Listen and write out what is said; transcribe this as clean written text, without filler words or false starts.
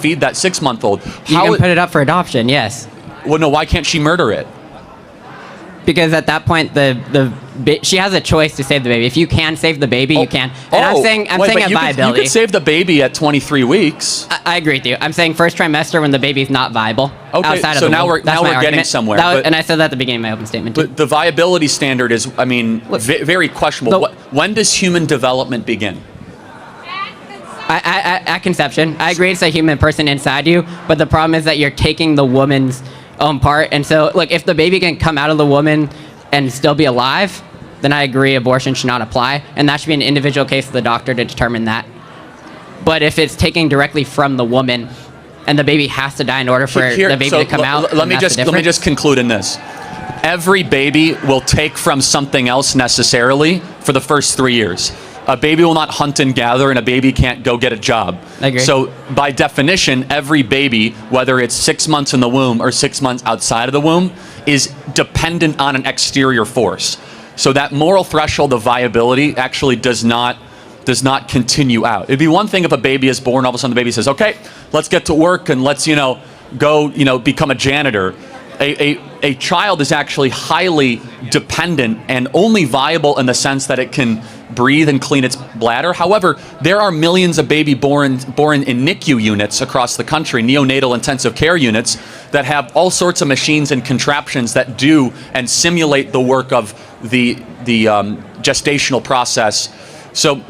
feed that 6-month-old. You can put it up for adoption, yes. Well, no, why can't she murder it? Because at that point, she has a choice to save the baby. If you can save the baby, you can. And I'm saying a viability. You could save the baby at 23 weeks. I agree with you. I'm saying first trimester when the baby's not viable. Okay, outside so of the now womb. we're getting somewhere. And I said that at the beginning of my open statement too. But the viability standard is, I mean, very questionable. When does human development begin? At conception. I agree it's a human person inside you, but the problem is that you're taking the woman's own part. And so, look, if the baby can come out of the woman and still be alive, then I agree abortion should not apply. And that should be an individual case of the doctor to determine that. But if it's taken directly from the woman and the baby has to die in order for the baby to come out, let me just conclude in this. Every baby will take from something else necessarily for the first 3 years. A baby will not hunt and gather, and a baby can't go get a job. I agree. So by definition, every baby, whether it's 6 months in the womb or 6 months outside of the womb, is dependent on an exterior force. So that moral threshold of viability actually does not continue out. It'd be one thing if a baby is born, all of a sudden the baby says, okay, let's get to work and let's, go, become a janitor. A child is actually highly dependent and only viable in the sense that it can breathe and clean its bladder. However, there are millions of baby born in NICU units across the country, neonatal intensive care units, that have all sorts of machines and contraptions that do and simulate the work of the gestational process. So